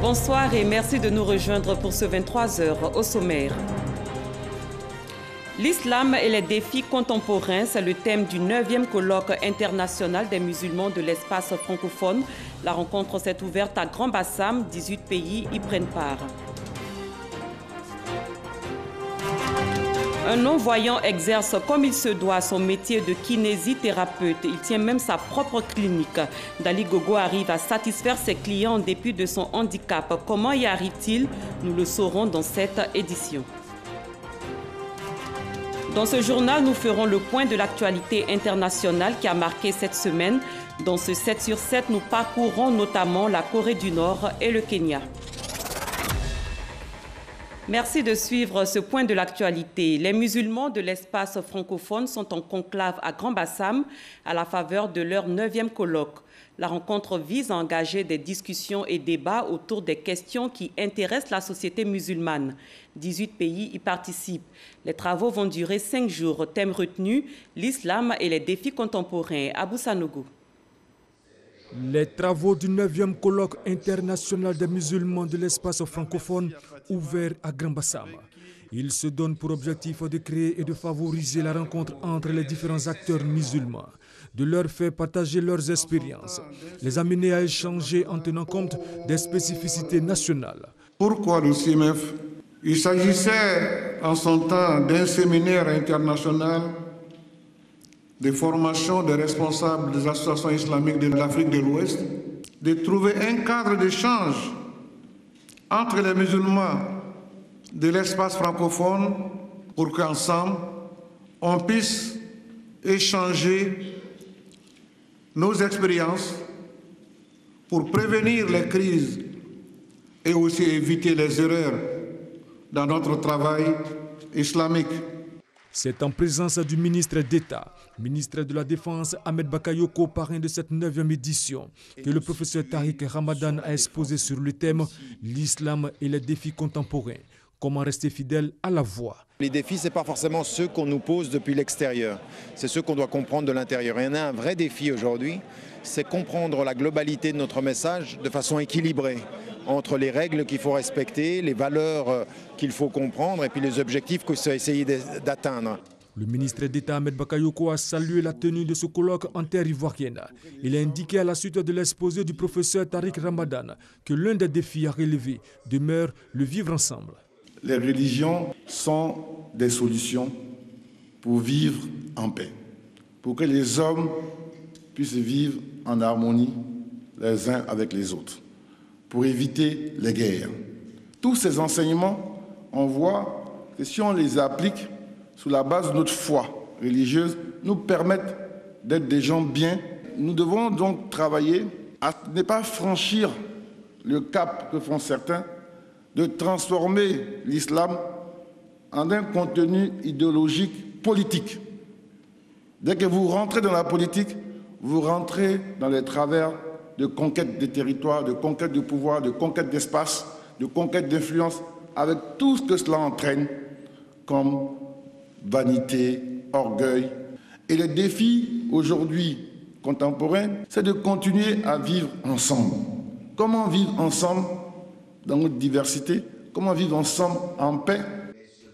Bonsoir et merci de nous rejoindre pour ce 23h au sommaire. L'islam et les défis contemporains, c'est le thème du 9e colloque international des musulmans de l'espace francophone. La rencontre s'est ouverte à Grand-Bassam, 18 pays y prennent part. Un non-voyant exerce comme il se doit son métier de kinésithérapeute. Il tient même sa propre clinique. Dali Gogo arrive à satisfaire ses clients en dépit de son handicap. Comment y arrive-t-il? Nous le saurons dans cette édition. Dans ce journal, nous ferons le point de l'actualité internationale qui a marqué cette semaine. Dans ce 7 sur 7, nous parcourrons notamment la Corée du Nord et le Kenya. Merci de suivre ce point de l'actualité. Les musulmans de l'espace francophone sont en conclave à Grand-Bassam à la faveur de leur 9e colloque. La rencontre vise à engager des discussions et débats autour des questions qui intéressent la société musulmane. 18 pays y participent. Les travaux vont durer 5 jours. Thème retenu, l'islam et les défis contemporains. Abou Sanogo. Les travaux du 9e colloque international des musulmans de l'espace francophone ouvert à Grand-Bassam. Il se donne pour objectif de créer et de favoriser la rencontre entre les différents acteurs musulmans, de leur faire partager leurs expériences, les amener à échanger en tenant compte des spécificités nationales. Pourquoi le CIMEF? Il s'agissait en son temps d'un séminaire international de formation des responsables des associations islamiques de l'Afrique de l'Ouest, de trouver un cadre d'échange entre les musulmans de l'espace francophone pour qu'ensemble, on puisse échanger nos expériences pour prévenir les crises et aussi éviter les erreurs dans notre travail islamique. C'est en présence du ministre d'État, ministre de la Défense Ahmed Bakayoko, parrain de cette 9e édition, que le professeur Tariq Ramadan a exposé sur le thème « L'islam et les défis contemporains ». Comment rester fidèle à la voie? Les défis, ce n'est pas forcément ceux qu'on nous pose depuis l'extérieur, c'est ceux qu'on doit comprendre de l'intérieur. Il y en a un vrai défi aujourd'hui, c'est comprendre la globalité de notre message de façon équilibrée, entre les règles qu'il faut respecter, les valeurs qu'il faut comprendre et puis les objectifs qu'il faut essayer d'atteindre. Le ministre d'État Ahmed Bakayoko a salué la tenue de ce colloque en terre ivoirienne. Il a indiqué à la suite de l'exposé du professeur Tariq Ramadan que l'un des défis à relever demeure le vivre ensemble. Les religions sont des solutions pour vivre en paix, pour que les hommes puissent vivre en harmonie les uns avec les autres, pour éviter les guerres. Tous ces enseignements, on voit que si on les applique sous la base de notre foi religieuse, nous permettent d'être des gens bien. Nous devons donc travailler à ne pas franchir le cap que font certains, de transformer l'islam en un contenu idéologique politique. Dès que vous rentrez dans la politique, vous rentrez dans les travers de conquête des territoires, de conquête du pouvoir, de conquête d'espace, de conquête d'influence, avec tout ce que cela entraîne comme vanité, orgueil. Et le défi aujourd'hui contemporain, c'est de continuer à vivre ensemble. Comment vivre ensemble dans notre diversité? Comment vivre ensemble en paix?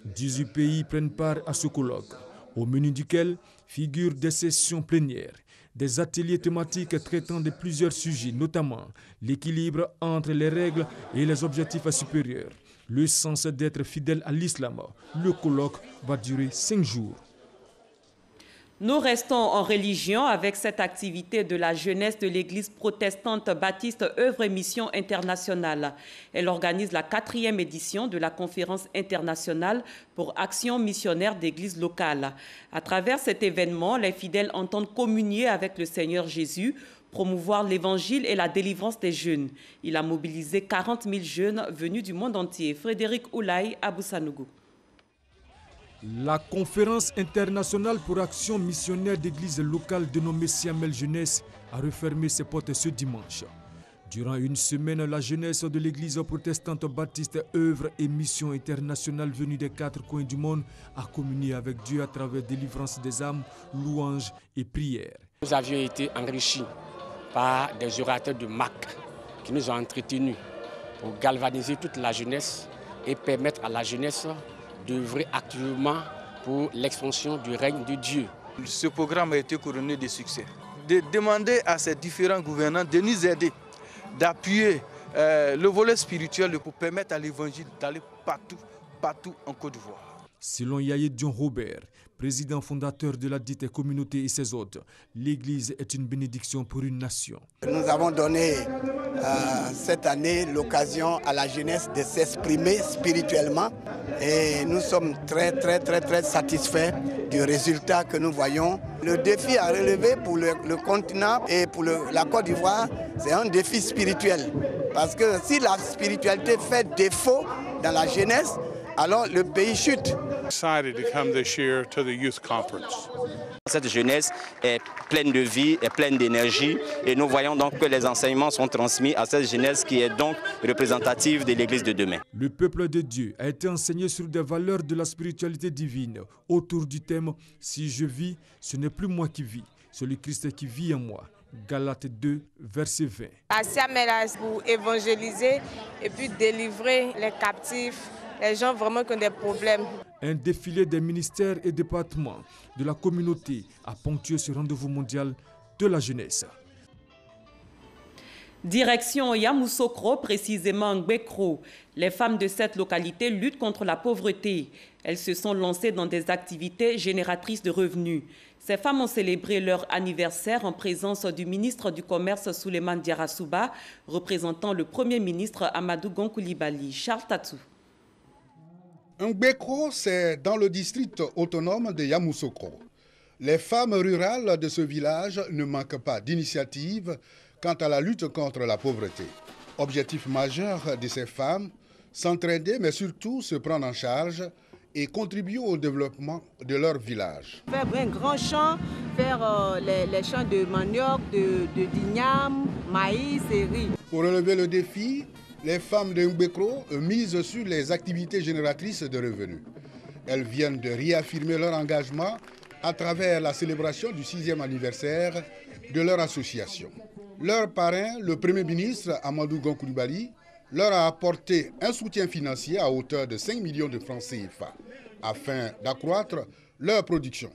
18 pays prennent part à ce colloque, au menu duquel figurent des sessions plénières, des ateliers thématiques traitant de plusieurs sujets, notamment l'équilibre entre les règles et les objectifs supérieurs. Le sens d'être fidèle à l'islam. Le colloque va durer 5 jours. Nous restons en religion avec cette activité de la jeunesse de l'Église protestante baptiste Œuvre et Mission internationale. Elle organise la 4e édition de la conférence internationale pour action missionnaire d'églises locales. À travers cet événement, les fidèles entendent communier avec le Seigneur Jésus, promouvoir l'évangile et la délivrance des jeunes. Il a mobilisé 40 000 jeunes venus du monde entier. Frédéric Oulaï, Abou Sanogo. La conférence internationale pour action missionnaire d'églises locales dénommée Siamel Jeunesse a refermé ses portes ce dimanche. Durant une semaine, la jeunesse de l'église protestante baptiste Œuvre et Mission internationale venue des 4 coins du monde a communié avec Dieu à travers délivrance des âmes, louanges et prières. Nous avions été enrichis par des orateurs de marque qui nous ont entretenus pour galvaniser toute la jeunesse et permettre à la jeunesse d'œuvrer activement pour l'expansion du règne de Dieu. Ce programme a été couronné de succès. De demander à ces différents gouvernants de nous aider, d'appuyer le volet spirituel pour permettre à l'évangile d'aller partout en Côte d'Ivoire. Selon Yaye Dion Robert, président fondateur de la dite communauté et ses hôtes, l'Église est une bénédiction pour une nation. Nous avons donné cette année l'occasion à la jeunesse de s'exprimer spirituellement et nous sommes très satisfaits du résultat que nous voyons. Le défi à relever pour le continent et pour la Côte d'Ivoire, c'est un défi spirituel. Parce que si la spiritualité fait défaut dans la jeunesse, alors le pays chute. Cette jeunesse est pleine de vie, est pleine d'énergie et nous voyons donc que les enseignements sont transmis à cette jeunesse qui est donc représentative de l'Église de demain. Le peuple de Dieu a été enseigné sur des valeurs de la spiritualité divine autour du thème « Si je vis, ce n'est plus moi qui vis, c'est le Christ qui vit en moi ». Galates 2, verset 20. Asiam est là pour évangéliser et puis délivrer les captifs, les gens vraiment qui ont des problèmes. Un défilé des ministères et départements de la communauté a ponctué ce rendez-vous mondial de la jeunesse. Direction Yamoussoukro, précisément Ngbekro. Les femmes de cette localité luttent contre la pauvreté. Elles se sont lancées dans des activités génératrices de revenus. Ces femmes ont célébré leur anniversaire en présence du ministre du Commerce Souleymane Diarra-Souba, représentant le Premier ministre Amadou Gon Coulibaly. Charles Tatou. Ngbekro, c'est dans le district autonome de Yamoussoukro. Les femmes rurales de ce village ne manquent pas d'initiatives quant à la lutte contre la pauvreté. Objectif majeur de ces femmes, s'entraider mais surtout se prendre en charge et contribuer au développement de leur village. Faire un grand champ, faire les champs de manioc, de d'igname, maïs et riz. Pour relever le défi, les femmes de Ngbekro misent sur les activités génératrices de revenus. Elles viennent de réaffirmer leur engagement à travers la célébration du 6e anniversaire de leur association. Leur parrain, le Premier ministre Amadou Gon Coulibaly, leur a apporté un soutien financier à hauteur de 5 millions de francs CFA afin d'accroître leur production.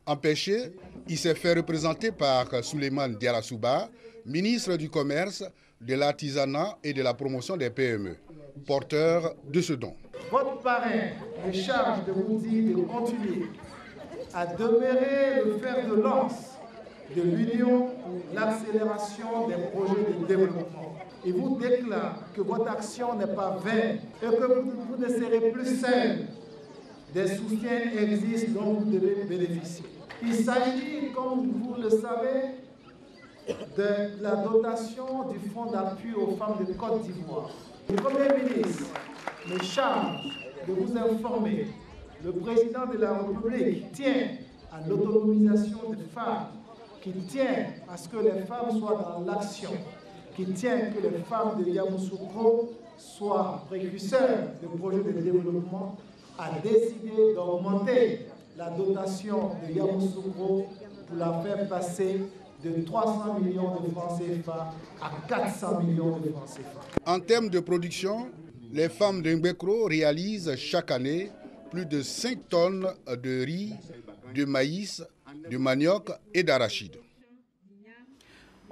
Empêché, il s'est fait représenter par Souleymane Diarra-Souba, ministre du Commerce, de l'Artisanat et de la Promotion des PME, porteur de ce don. Votre parrain me charge de vous dire de continuer à demeurer le fer de lance de l'Union pour l'accélération des projets de développement. Il vous déclare que votre action n'est pas vaine et que vous ne serez plus seul. Des soutiens existent dont vous devez bénéficier. Il s'agit, comme vous le savez, de la dotation du Fonds d'appui aux femmes de Côte d'Ivoire. Le Premier ministre me charge de vous informer. Le président de la République tient à l'autonomisation des femmes, qui tient à ce que les femmes soient dans l'action, qui tient à que les femmes de Yamoussoukro soient précurseurs de projets de développement, a décidé d'augmenter la dotation de Yamoussoukro pour la faire passer de 300 millions de francs CFA à 400 millions de francs CFA. En termes de production, les femmes de Ngbekro réalisent chaque année plus de 5 tonnes de riz, de maïs, de manioc et d'arachide.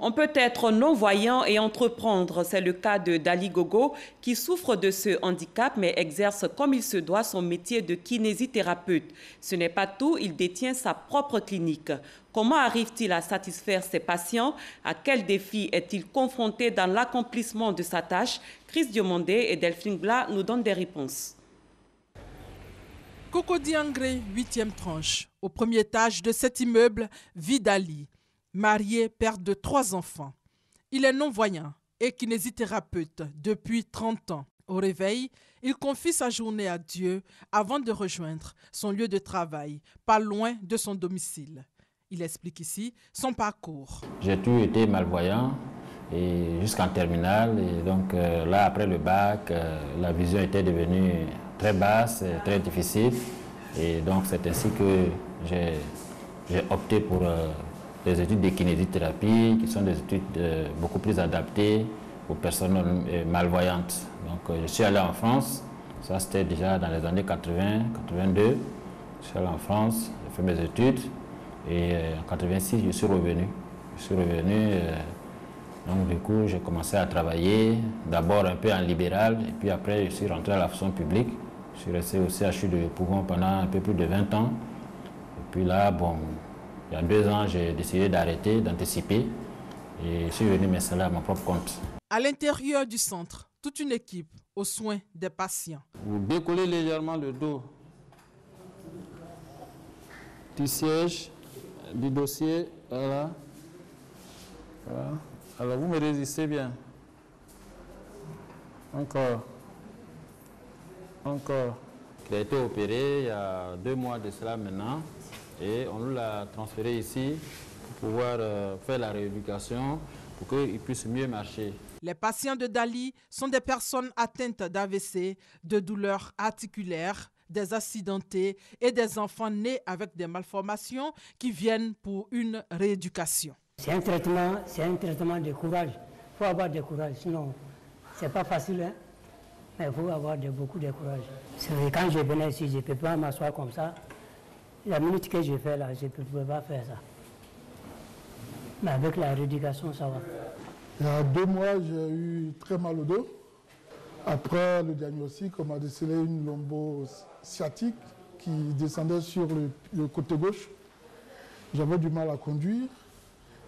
On peut être non-voyant et entreprendre. C'est le cas de Dali Gogo qui souffre de ce handicap mais exerce comme il se doit son métier de kinésithérapeute. Ce n'est pas tout, il détient sa propre clinique. Comment arrive-t-il à satisfaire ses patients? À quels défis est-il confronté dans l'accomplissement de sa tâche? Chris Diomondé et Delphine Bla nous donnent des réponses. Coco Diangré, 8e tranche. Au premier étage de cet immeuble vit Dali. Marié, père de 3 enfants. Il est non-voyant et kinésithérapeute depuis 30 ans. Au réveil, il confie sa journée à Dieu avant de rejoindre son lieu de travail, pas loin de son domicile. Il explique ici son parcours. J'ai toujours été malvoyant jusqu'en terminale. Et donc là, après le bac, la vision était devenue très basse, très difficile. Et donc c'est ainsi que j'ai opté pour des études de kinésithérapie, qui sont des études beaucoup plus adaptées pour personnes malvoyantes. Donc je suis allé en France, ça c'était déjà dans les années 80, 82. Je suis allé en France, j'ai fait mes études et en 86 je suis revenu. Donc du coup j'ai commencé à travailler, d'abord un peu en libéral et puis après je suis rentré à la fonction publique. Je suis resté au CHU de Pougon pendant un peu plus de 20 ans. Et puis là, bon, il y a 2 ans, j'ai décidé d'arrêter, d'anticiper et je suis venu m'installer à mon propre compte. À l'intérieur du centre, toute une équipe aux soins des patients. Vous décollez légèrement le dos du siège, du dossier, voilà. Voilà. Alors vous me résistez bien. Encore. Il a été opéré il y a 2 mois de cela maintenant et on nous l'a transféré ici pour pouvoir faire la rééducation pour qu'il puisse mieux marcher. Les patients de Dali sont des personnes atteintes d'AVC, de douleurs articulaires, des accidentés et des enfants nés avec des malformations qui viennent pour une rééducation. C'est un traitement de courage. Il faut avoir du courage, sinon ce n'est pas facile. Hein? Mais il faut avoir beaucoup de courage. Quand je venais ici, je ne peux pas m'asseoir comme ça. La minute que je fais là, je ne peux pas faire ça. Mais avec la rééducation, ça va. Il y a 2 mois, j'ai eu très mal au dos. Après le diagnostic, on m'a décelé une lombo-sciatique qui descendait sur le côté gauche. J'avais du mal à conduire,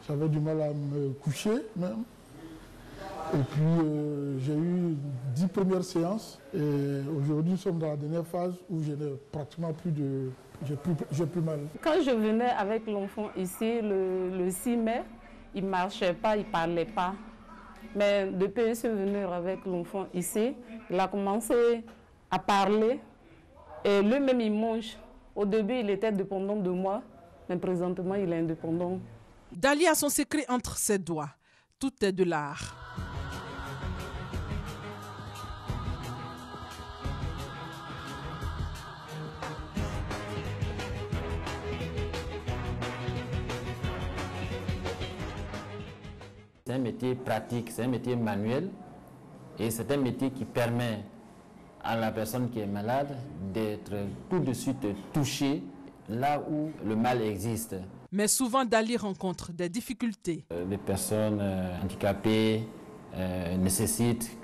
j'avais du mal à me coucher même. Et puis j'ai eu 10 premières séances et aujourd'hui nous sommes dans la dernière phase où je n'ai pratiquement plus de... j'ai plus mal. Quand je venais avec l'enfant ici le 6 mai, il ne marchait pas, il ne parlait pas. Mais depuis que je suis venue avec l'enfant ici, il a commencé à parler et lui-même il mange. Au début il était dépendant de moi, mais présentement il est indépendant. Dali a son secret entre ses doigts. Tout est de l'art. C'est un métier pratique, c'est un métier manuel et c'est un métier qui permet à la personne qui est malade d'être tout de suite touchée là où le mal existe. Mais souvent, Dali rencontre des difficultés. Les personnes handicapées nécessitent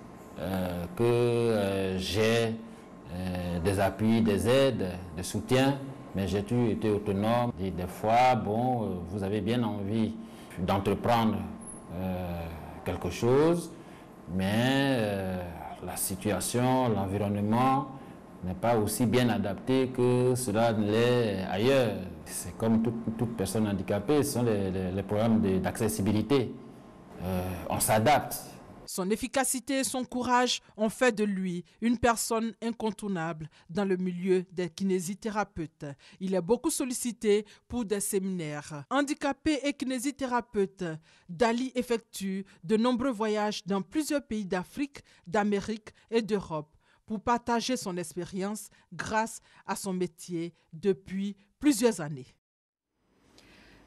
que j'ai des appuis, des aides, des soutiens, mais j'ai toujours été autonome. Et des fois, bon, vous avez bien envie d'entreprendre quelque chose, mais la situation, l'environnement n'est pas aussi bien adapté que cela l'est ailleurs. C'est comme toute personne handicapée, ce sont les programmes d'accessibilité. On s'adapte. Son efficacité et son courage ont fait de lui une personne incontournable dans le milieu des kinésithérapeutes. Il est beaucoup sollicité pour des séminaires. Handicapé et kinésithérapeute, Dali effectue de nombreux voyages dans plusieurs pays d'Afrique, d'Amérique et d'Europe pour partager son expérience grâce à son métier depuis plusieurs années.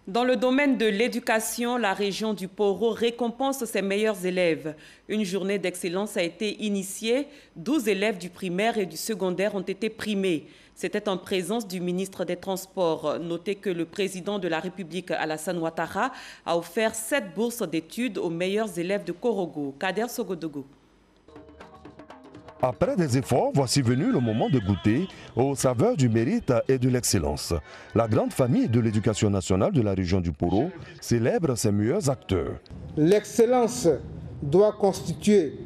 Dans le domaine de l'éducation, la région du Poro récompense ses meilleurs élèves. Une journée d'excellence a été initiée. 12 élèves du primaire et du secondaire ont été primés. C'était en présence du ministre des Transports. Notez que le président de la République, Alassane Ouattara, a offert 7 bourses d'études aux meilleurs élèves de Korogo. Kader Sogodogo. Après des efforts, voici venu le moment de goûter aux saveurs du mérite et de l'excellence. La grande famille de l'éducation nationale de la région du Poro célèbre ses meilleurs acteurs. L'excellence doit constituer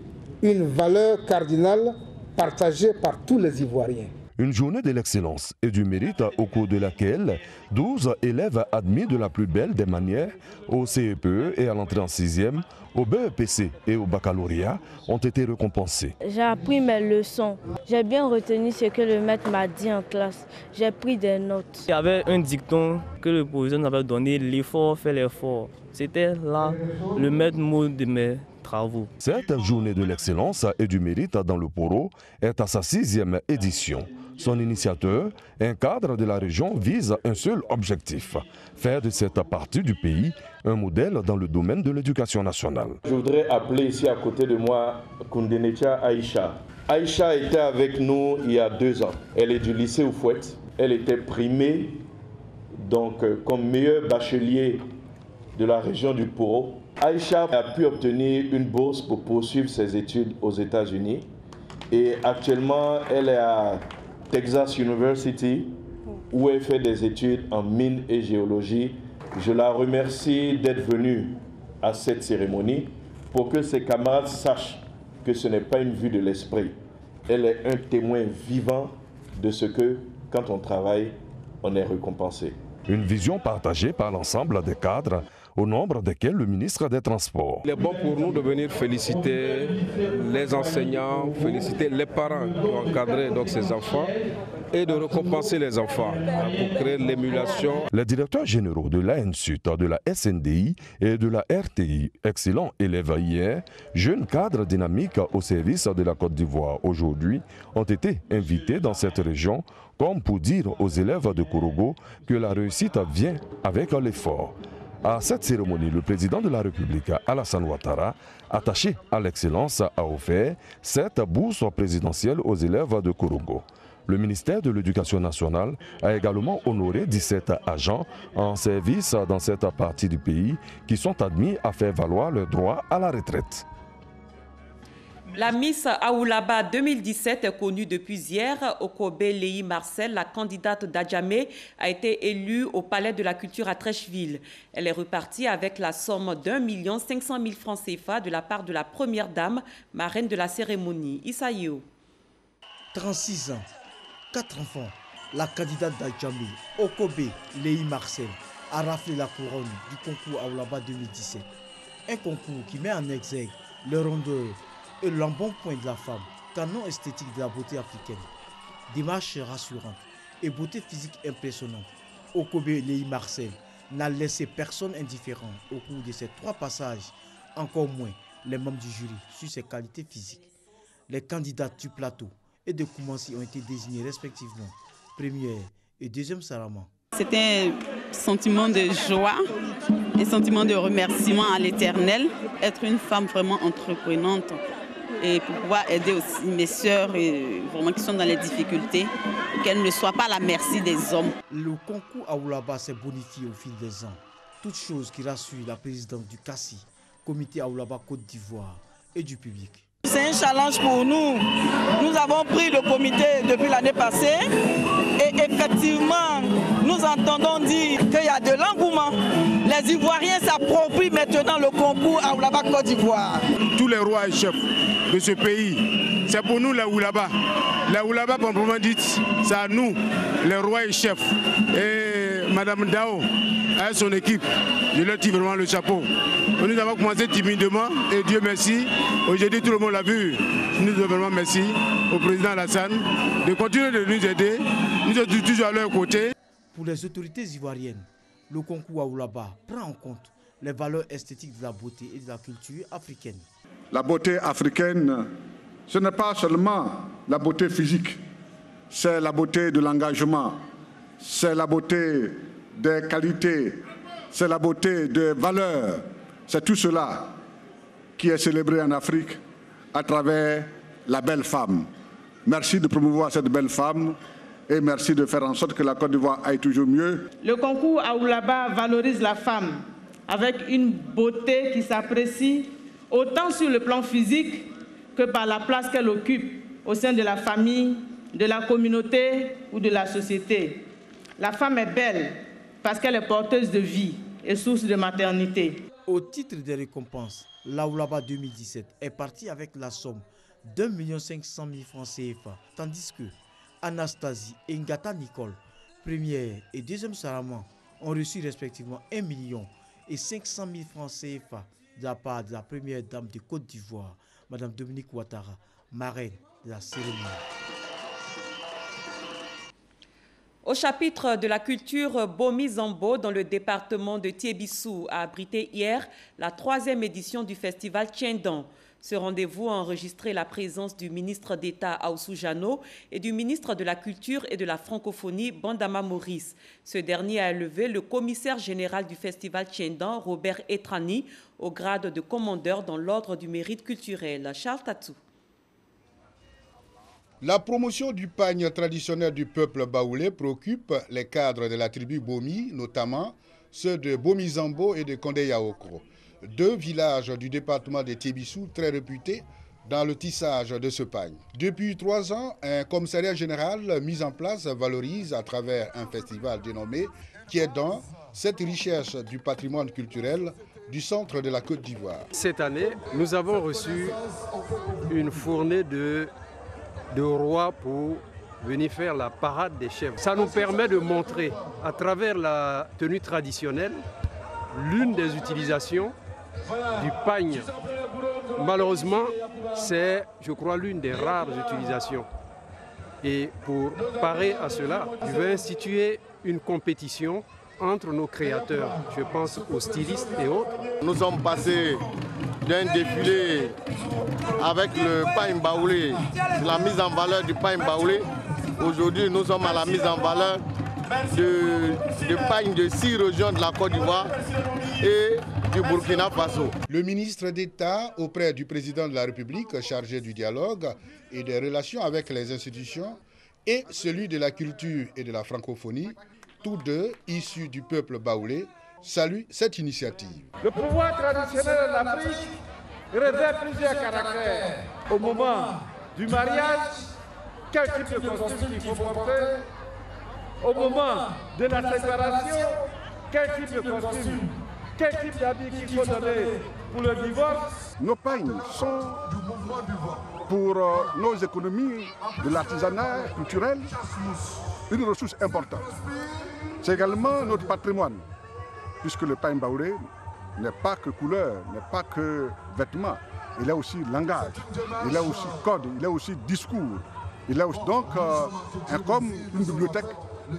une valeur cardinale partagée par tous les Ivoiriens. Une journée de l'excellence et du mérite au cours de laquelle 12 élèves admis de la plus belle des manières au CEPE et à l'entrée en 6e, au BEPC et au baccalauréat ont été récompensés. J'ai appris mes leçons. J'ai bien retenu ce que le maître m'a dit en classe. J'ai pris des notes. Il y avait un dicton que le professeur nous avait donné, l'effort fait l'effort. C'était là le maître mot de mes travaux. Cette journée de l'excellence et du mérite dans le Poro est à sa 6e édition. Son initiateur, un cadre de la région, vise un seul objectif, faire de cette partie du pays un modèle dans le domaine de l'éducation nationale. Je voudrais appeler ici à côté de moi Koundenecha Aïcha. Aïcha était avec nous il y a 2 ans. Elle est du lycée Oufouette. Elle était primée donc, comme meilleure bachelier de la région du Poro. Aïcha a pu obtenir une bourse pour poursuivre ses études aux États-Unis. Et actuellement, elle est à Texas University où elle fait des études en mines et géologie. Je la remercie d'être venue à cette cérémonie pour que ses camarades sachent que ce n'est pas une vue de l'esprit. Elle est un témoin vivant de ce que, quand on travaille, on est récompensé. Une vision partagée par l'ensemble des cadres, au nombre desquels le ministre des Transports. Il est bon pour nous de venir féliciter les enseignants, féliciter les parents qui ont encadré donc, ces enfants et de récompenser les enfants pour créer l'émulation. Les directeurs généraux de l'ANSUT, de la SNDI et de la RTI, excellents élèves hier, jeunes cadres dynamiques au service de la Côte d'Ivoire aujourd'hui, ont été invités dans cette région comme pour dire aux élèves de Korogo que la réussite vient avec l'effort. À cette cérémonie, le président de la République, Alassane Ouattara, attaché à l'excellence, a offert cette bourse présidentielle aux élèves de Korogo. Le ministère de l'Éducation nationale a également honoré 17 agents en service dans cette partie du pays qui sont admis à faire valoir leur droit à la retraite. La Miss Aoulaba 2017 est connue depuis hier. Okobe Leyi Marcel, la candidate d'Adjamé, a été élue au Palais de la Culture à Trècheville. Elle est repartie avec la somme d'1 500 000 francs CFA de la part de la première dame, marraine de la cérémonie. Issa Yeo. 36 ans, 4 enfants. La candidate d'Adjamé, Okobe Leyi Marcel, a raflé la couronne du concours Aoulaba 2017. Un concours qui met en exergue le rondeur et l'embonpoint de la femme, canon esthétique de la beauté africaine. Démarche rassurante et beauté physique impressionnante. Okobe Leyi Marcel n'a laissé personne indifférent au cours de ces 3 passages, encore moins les membres du jury sur ses qualités physiques. Les candidates du plateau et de Koumansi ont été désignés respectivement première et deuxième Sarama. C'était un sentiment de joie, un sentiment de remerciement à l'Éternel, être une femme vraiment entreprenante et pour pouvoir aider aussi mes sœurs vraiment qui sont dans les difficultés, qu'elles ne soient pas à la merci des hommes. Le concours Aoulaba s'est bonifié au fil des ans, toute chose qui rassure la présidente du CACI, Comité Aoulaba Côte d'Ivoire, et du public. C'est un challenge pour nous. Nous avons pris le comité depuis l'année passée et effectivement, nous entendons dire qu'il y a de l'engouement. Les Ivoiriens s'approprient maintenant le concours Aoulaba Côte d'Ivoire. Tous les rois et chefs de ce pays, c'est pour nous la Aoulaba. La Aoulaba, proprement dit, c'est à nous, les rois et chefs. Et Madame Dao, avec son équipe, je leur tire vraiment le chapeau. Nous avons commencé timidement et Dieu merci. Aujourd'hui, tout le monde l'a vu. Nous devons vraiment merci au président Alassane de continuer de nous aider. Nous sommes toujours à leur côté. Pour les autorités ivoiriennes, le concours Aoulaba prend en compte les valeurs esthétiques de la beauté et de la culture africaine. La beauté africaine, ce n'est pas seulement la beauté physique, c'est la beauté de l'engagement, c'est la beauté des qualités, c'est la beauté des valeurs. C'est tout cela qui est célébré en Afrique à travers la belle femme. Merci de promouvoir cette belle femme et merci de faire en sorte que la Côte d'Ivoire aille toujours mieux. Le concours Aoulaba valorise la femme avec une beauté qui s'apprécie autant sur le plan physique que par la place qu'elle occupe au sein de la famille, de la communauté ou de la société. La femme est belle parce qu'elle est porteuse de vie et source de maternité. Au titre des récompenses, l'Aoulaba 2017 est parti avec la somme d'1 500 000 francs CFA, tandis que Anastasie et Ngata Nicole, première et deuxième Sarama, ont reçu respectivement 1 million et 500 000 francs CFA de la part de la première dame de Côte d'Ivoire, Mme Dominique Ouattara, marraine de la cérémonie. Au chapitre de la culture, Bomi-Zambo, dans le département de Tiébissou, a abrité hier la 3e édition du festival Tiendan. Ce rendez-vous a enregistré la présence du ministre d'État Aoussou Jano et du ministre de la Culture et de la Francophonie Bandama Maurice. Ce dernier a élevé le commissaire général du festival Tiendan, Robert Etrani, au grade de commandeur dans l'ordre du mérite culturel. Charles Tatou. La promotion du pagne traditionnel du peuple baoulé préoccupe les cadres de la tribu Bomi, notamment ceux de Bomi-Zambo et de Kondé-Yaokro, deux villages du département de Tiébissou très réputés dans le tissage de ce pagne. Depuis 3 ans, un commissariat général mis en place valorise à travers un festival dénommé Tiendan cette richesse du patrimoine culturel du centre de la Côte d'Ivoire. Cette année, nous avons reçu une fournée de rois pour venir faire la parade des chefs. Ça nous permet de montrer à travers la tenue traditionnelle l'une des utilisations du pagne. Malheureusement, c'est, je crois, l'une des rares utilisations. Et pour parer à cela, je vais instituer une compétition entre nos créateurs. Je pense aux stylistes et autres. Nous sommes passés d'un défilé avec le pagne baoulé, la mise en valeur du pagne baoulé. Aujourd'hui, nous sommes à la mise en valeur de pagne de 6 régions de la Côte d'Ivoire et du Burkina Faso. Le ministre d'État auprès du président de la République chargé du dialogue et des relations avec les institutions et celui de la culture et de la francophonie, tous deux issus du peuple baoulé, saluent cette initiative. Le pouvoir traditionnel de l'Afrique revêt plusieurs caractères. Au moment du mariage, quel type de costume il faut porter? Au moment de la séparation, quel type de costume? Quel type d'habit qu'il faut donner pour le divorce? Nos pagnes sont pour nos économies de l'artisanat culturel une ressource importante. C'est également notre patrimoine, puisque le pagne baoulé n'est pas que couleur, n'est pas que vêtement. Il a aussi langage, il a aussi code, il a aussi discours. Il a aussi donc comme une bibliothèque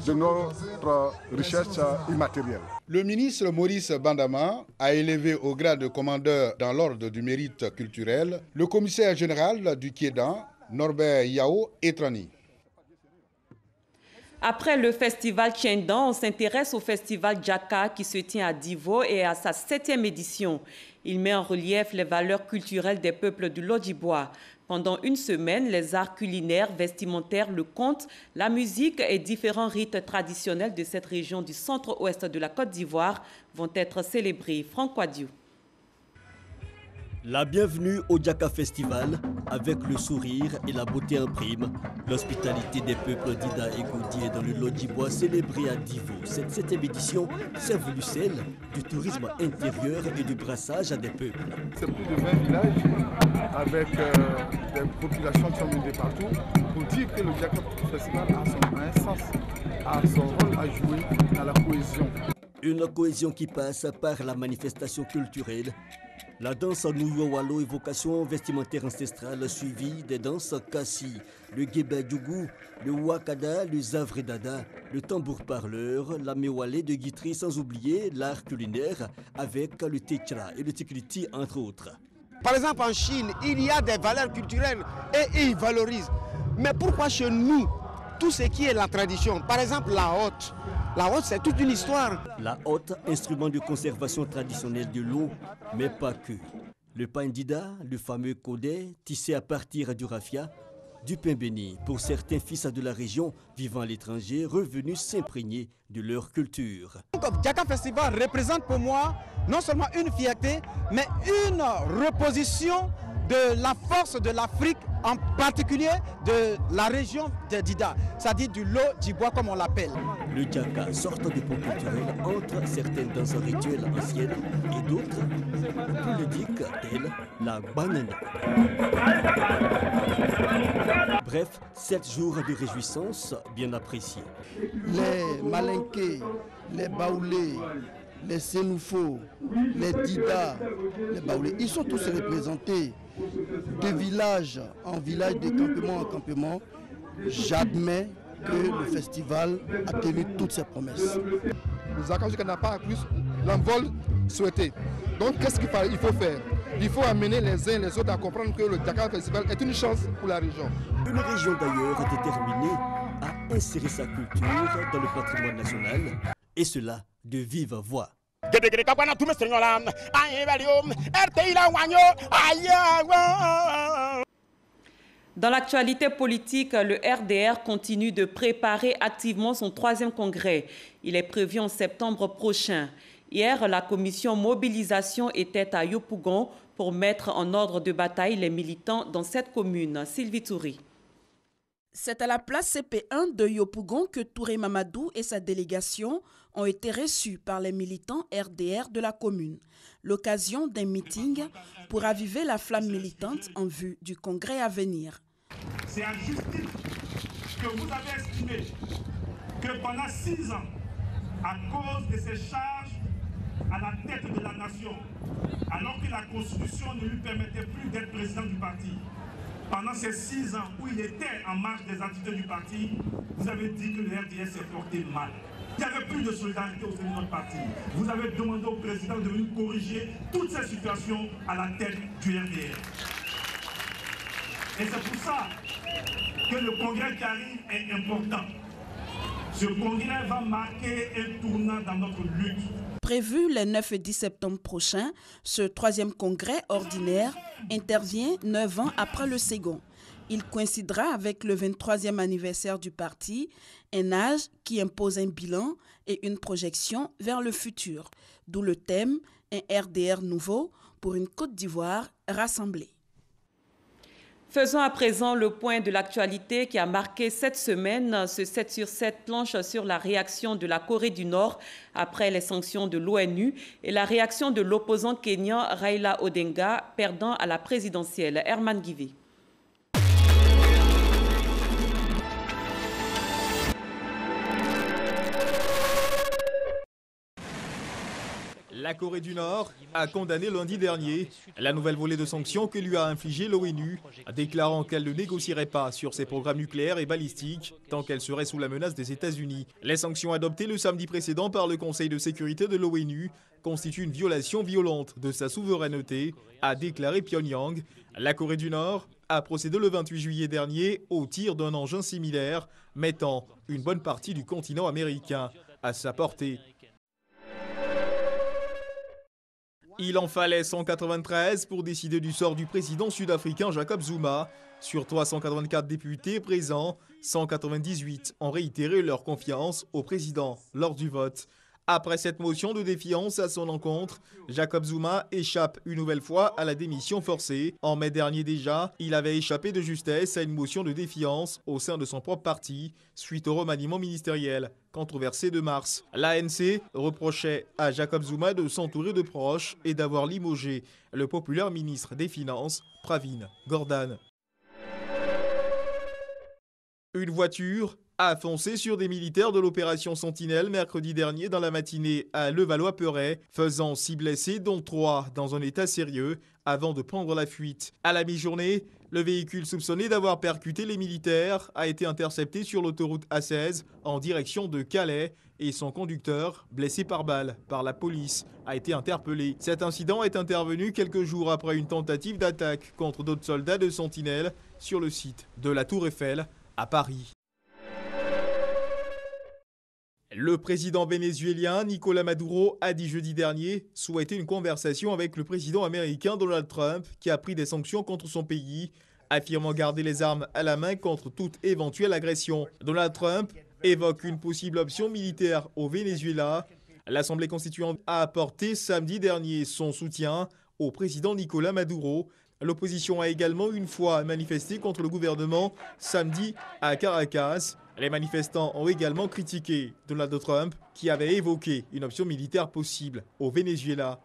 de notre richesse immatérielle. Le ministre Maurice Bandama a élevé au grade de commandeur dans l'ordre du mérite culturel le commissaire général du Tiendan, Norbert Yao Etrani. Après le festival Tiendan, on s'intéresse au festival Djaka qui se tient à Divo et à sa 7e édition. Il met en relief les valeurs culturelles des peuples du Lodjibois. Pendant une semaine, les arts culinaires, vestimentaires, le conte, la musique et différents rites traditionnels de cette région du centre-ouest de la Côte d'Ivoire vont être célébrés. Franck Quadiou. La bienvenue au Djaka Festival, avec le sourire et la beauté en prime. L'hospitalité des peuples d'Ida et Goudier dans le Lodjibois célébré à Divo. Cette 7e édition s'est voulue celle du tourisme intérieur et du brassage à des peuples. C'est plus de 20 villages avec des populations qui sont venues de partout pour dire que le Djaka Festival a un sens, a son rôle à jouer dans la cohésion. Une cohésion qui passe par la manifestation culturelle. La danse Nouyo-Walo, évocation vestimentaire ancestrale suivie des danses Kassi, le Guébé-Djougou, le Wakada, le Zavredada, le tambour parleur, la Mewale de Guitry, sans oublier l'art culinaire avec le Techra et le Tikriti entre autres. Par exemple en Chine, il y a des valeurs culturelles et ils valorisent. Mais pourquoi chez nous, tout ce qui est la tradition, par exemple la hotte, c'est toute une histoire. La hotte, instrument de conservation traditionnelle de l'eau, mais pas que. Le pain d'Ida, le fameux kodé, tissé à partir du raffia, du pain béni, pour certains fils de la région vivant à l'étranger, revenus s'imprégner de leur culture. Donc, Djaka Festival représente pour moi non seulement une fierté, mais une reposition de la force de l'Afrique, en particulier de la région de Dida, c'est-à-dire du Lodjibois comme on l'appelle. Le Djaka sort du pont culturel entre certaines danses rituelles anciennes et d'autres plus ludiques, telles la banana. Bref, 7 jours de réjouissance bien appréciés. Les Malinqués, les Baoulés, les Sénoufos, les Dida, les Baoulés, ils sont tous représentés de village en village, de campement en campement. J'admets que le festival a tenu toutes ses promesses. Nous accueillons n'a pas plus l'envol souhaité. Donc qu'est-ce qu'il faut faire? Il faut amener les uns et les autres à comprendre que le Dakar Festival est une chance pour la région. Une région d'ailleurs déterminée à insérer sa culture dans le patrimoine national, et cela de vive voix. Dans l'actualité politique, le RDR continue de préparer activement son 3e congrès. Il est prévu en septembre prochain. Hier, la commission mobilisation était à Yopougon pour mettre en ordre de bataille les militants dans cette commune. Sylvie Touri. C'est à la place CP1 de Yopougon que Touré Mamadou et sa délégation ont été reçus par les militants RDR de la commune. L'occasion d'un meeting pour aviver la flamme militante en vue du congrès à venir. C'est à juste titre que vous avez estimé que pendant 6 ans, à cause de ses charges à la tête de la nation, alors que la Constitution ne lui permettait plus d'être président du parti, pendant ces 6 ans où il était en marge des activités du parti, vous avez dit que le RDR s'est porté mal. Il n'y avait plus de solidarité au sein de notre parti. Vous avez demandé au président de venir corriger toutes ces situations à la tête du RDR. Et c'est pour ça que le congrès qui arrive est important. Ce congrès va marquer un tournant dans notre lutte. Prévu les 9 et 10 septembre prochains, ce 3e congrès ordinaire intervient 9 ans après le second. Il coïncidera avec le 23e anniversaire du parti, un âge qui impose un bilan et une projection vers le futur. D'où le thème « Un RDR nouveau pour une Côte d'Ivoire rassemblée ». Faisons à présent le point de l'actualité qui a marqué cette semaine. Ce 7 sur 7 planche sur la réaction de la Corée du Nord après les sanctions de l'ONU et la réaction de l'opposant kényan Raila Odinga, perdant à la présidentielle. Herman Guivé. La Corée du Nord a condamné lundi dernier la nouvelle volée de sanctions que lui a infligée l'ONU, déclarant qu'elle ne négocierait pas sur ses programmes nucléaires et balistiques tant qu'elle serait sous la menace des États-Unis. Les sanctions adoptées le samedi précédent par le Conseil de sécurité de l'ONU constituent une violation violente de sa souveraineté, a déclaré Pyongyang. La Corée du Nord a procédé le 28 juillet dernier au tir d'un engin similaire, mettant une bonne partie du continent américain à sa portée. Il en fallait 193 pour décider du sort du président sud-africain Jacob Zuma. Sur 384 députés présents, 198 ont réitéré leur confiance au président lors du vote. Après cette motion de défiance à son encontre, Jacob Zuma échappe une nouvelle fois à la démission forcée. En mai dernier déjà, il avait échappé de justesse à une motion de défiance au sein de son propre parti, suite au remaniement ministériel controversé de mars. L'ANC reprochait à Jacob Zuma de s'entourer de proches et d'avoir limogé le populaire ministre des Finances, Pravin Gordhan. Une voiture a foncé sur des militaires de l'opération Sentinelle mercredi dernier dans la matinée à Levallois-Perret, faisant 6 blessés, dont 3 dans un état sérieux, avant de prendre la fuite. À la mi-journée, le véhicule soupçonné d'avoir percuté les militaires a été intercepté sur l'autoroute A16 en direction de Calais et son conducteur, blessé par balle par la police, a été interpellé. Cet incident est intervenu quelques jours après une tentative d'attaque contre d'autres soldats de Sentinelle sur le site de la Tour Eiffel à Paris. Le président vénézuélien Nicolás Maduro a dit jeudi dernier souhaiter une conversation avec le président américain Donald Trump qui a pris des sanctions contre son pays, affirmant garder les armes à la main contre toute éventuelle agression. Donald Trump évoque une possible option militaire au Venezuela. L'Assemblée constituante a apporté samedi dernier son soutien au président Nicolás Maduro. L'opposition a également une fois manifesté contre le gouvernement samedi à Caracas. Les manifestants ont également critiqué Donald Trump qui avait évoqué une option militaire possible au Venezuela.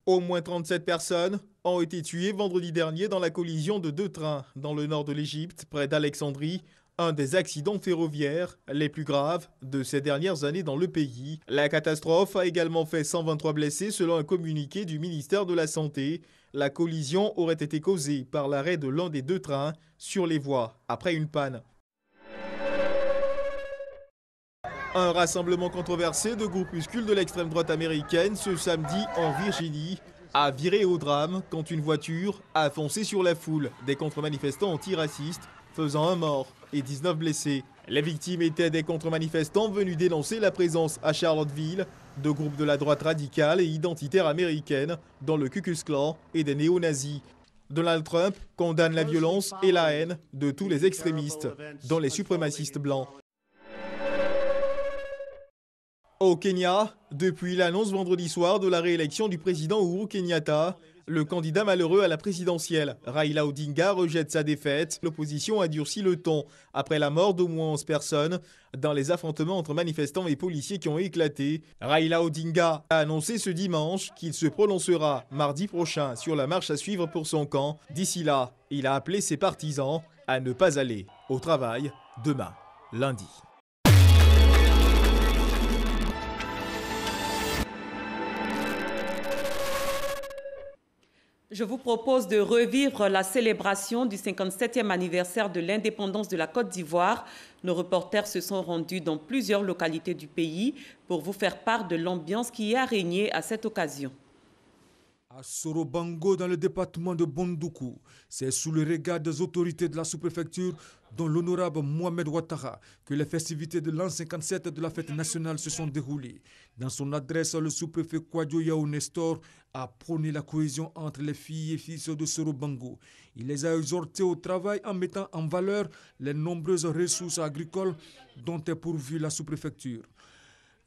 Au moins 37 personnes ont été tuées vendredi dernier dans la collision de 2 trains dans le nord de l'Égypte, près d'Alexandrie, un des accidents ferroviaires les plus graves de ces dernières années dans le pays. La catastrophe a également fait 123 blessés selon un communiqué du ministère de la Santé. La collision aurait été causée par l'arrêt de l'un des 2 trains sur les voies après une panne. Un rassemblement controversé de groupuscules de l'extrême droite américaine ce samedi en Virginie a viré au drame quand une voiture a foncé sur la foule des contre-manifestants antiracistes, faisant un mort et 19 blessés. Les victimes étaient des contre-manifestants venus dénoncer la présence à Charlottesville de groupes de la droite radicale et identitaire américaine dans le Ku Klux Klan et des néo-nazis. Donald Trump condamne la violence et la haine de tous les extrémistes, dont les suprémacistes blancs. Au Kenya, depuis l'annonce vendredi soir de la réélection du président Uhuru Kenyatta, le candidat malheureux à la présidentielle, Raila Odinga, rejette sa défaite. L'opposition a durci le ton après la mort d'au moins 11 personnes dans les affrontements entre manifestants et policiers qui ont éclaté. Raila Odinga a annoncé ce dimanche qu'il se prononcera mardi prochain sur la marche à suivre pour son camp. D'ici là, il a appelé ses partisans à ne pas aller au travail demain, lundi. Je vous propose de revivre la célébration du 57e anniversaire de l'indépendance de la Côte d'Ivoire. Nos reporters se sont rendus dans plusieurs localités du pays pour vous faire part de l'ambiance qui a régné à cette occasion. À Sorobango, dans le département de Bondoukou, c'est sous le regard des autorités de la sous-préfecture, dont l'honorable Mohamed Ouattara, que les festivités de l'an 57 de la fête nationale se sont déroulées. Dans son adresse, le sous-préfet Kwadjo Yao Nestor a prôné la cohésion entre les filles et fils de Sorobango. Il les a exhortés au travail en mettant en valeur les nombreuses ressources agricoles dont est pourvue la sous-préfecture.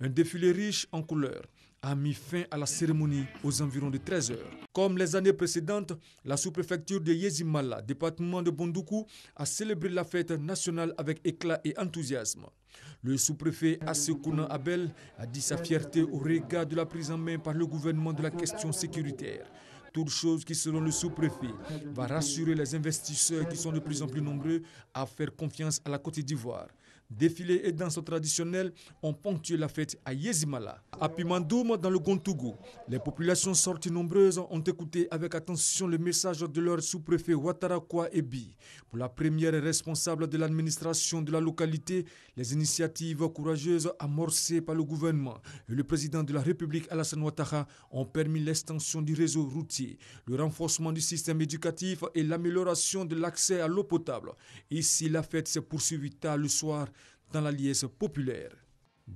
Un défilé riche en couleurs a mis fin à la cérémonie aux environs de 13 heures. Comme les années précédentes, la sous-préfecture de Yezimala, département de Bondoukou, a célébré la fête nationale avec éclat et enthousiasme. Le sous-préfet Assekouna Abel a dit sa fierté au regard de la prise en main par le gouvernement de la question sécuritaire. Toute chose qui, selon le sous-préfet, va rassurer les investisseurs qui sont de plus en plus nombreux à faire confiance à la Côte d'Ivoire. Défilés et danses traditionnelles ont ponctué la fête à Yezimala. À Pimandoum, dans le Gontougou, les populations sorties nombreuses ont écouté avec attention le message de leur sous-préfet Ouattara Kwa Ebi. Pour la première responsable de l'administration de la localité, les initiatives courageuses amorcées par le gouvernement et le président de la République Alassane Ouattara ont permis l'extension du réseau routier, le renforcement du système éducatif et l'amélioration de l'accès à l'eau potable. Ici, la fête s'est poursuivie tard le soir dans la liesse populaire.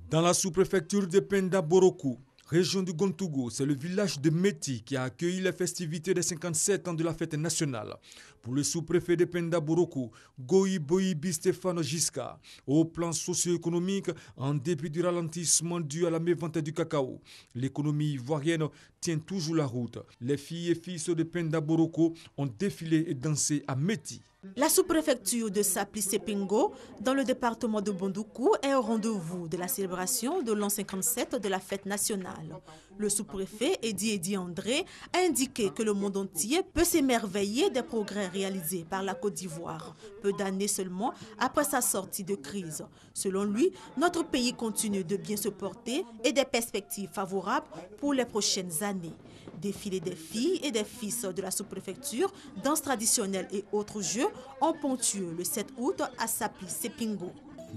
Dans la sous-préfecture de Penda Borokou, région du Gontougou, c'est le village de Méti qui a accueilli les festivités des 57 ans de la fête nationale. Pour le sous-préfet de Penda Borokou, Goyi Boyibi Stéphane Giska, au plan socio-économique, en dépit du ralentissement dû à la mévente du cacao, l'économie ivoirienne tient toujours la route. Les filles et fils de Penda Borokou ont défilé et dansé à Méti. La sous-préfecture de Sapli-Sepingo, dans le département de Bondoukou, est au rendez-vous de la célébration de l'an 57 de la fête nationale. Le sous-préfet Edi André a indiqué que le monde entier peut s'émerveiller des progrès réalisés par la Côte d'Ivoire, peu d'années seulement après sa sortie de crise. Selon lui, notre pays continue de bien se porter et des perspectives favorables pour les prochaines années. Défilé des filles et des fils de la sous-préfecture, danses traditionnelles et autres jeux ont ponctué le 7 août à Sapli-Sepingo.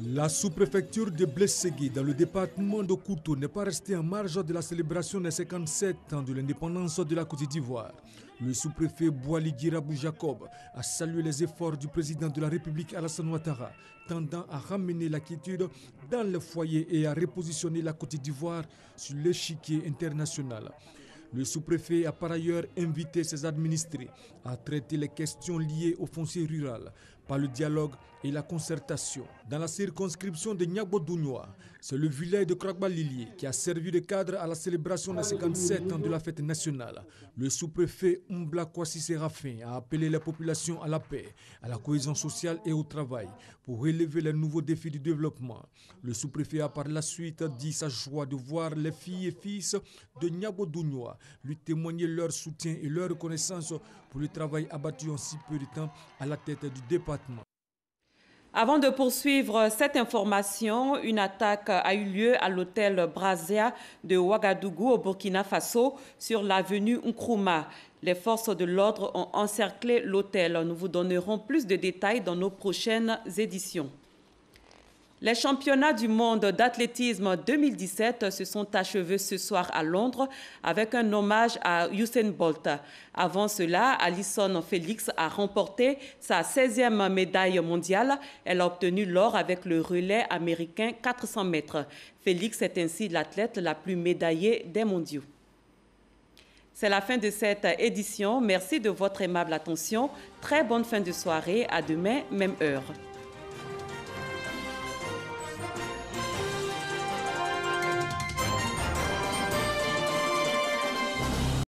La sous-préfecture de Blessegui, dans le département de Koutou, n'est pas restée en marge de la célébration des 57 ans de l'indépendance de la Côte d'Ivoire. Le sous-préfet Boali Girabou Jacob a salué les efforts du président de la République Alassane Ouattara, tendant à ramener la quiétude dans le foyer et à repositionner la Côte d'Ivoire sur l'échiquier international. Le sous-préfet a par ailleurs invité ses administrés à traiter les questions liées au foncier rural par le dialogue et la concertation. Dans la circonscription de Niagbo-Dougnoa, c'est le village de Kragba-Lilier qui a servi de cadre à la célébration des 57 ans de la fête nationale. Le sous-préfet Mbla Kwasi Séraphin a appelé la population à la paix, à la cohésion sociale et au travail pour relever les nouveaux défis du développement. Le sous-préfet a par la suite dit sa joie de voir les filles et fils de Niagbo-Dougnoa lui témoigner leur soutien et leur reconnaissance pour le travail abattu en si peu de temps à la tête du département. Avant de poursuivre cette information, une attaque a eu lieu à l'hôtel Brazia de Ouagadougou au Burkina Faso sur l'avenue Nkrumah. Les forces de l'ordre ont encerclé l'hôtel. Nous vous donnerons plus de détails dans nos prochaines éditions. Les championnats du monde d'athlétisme 2017 se sont achevés ce soir à Londres avec un hommage à Usain Bolt. Avant cela, Allyson Felix a remporté sa 16e médaille mondiale. Elle a obtenu l'or avec le relais américain 400 mètres. Felix est ainsi l'athlète la plus médaillée des mondiaux. C'est la fin de cette édition. Merci de votre aimable attention. Très bonne fin de soirée. À demain, même heure.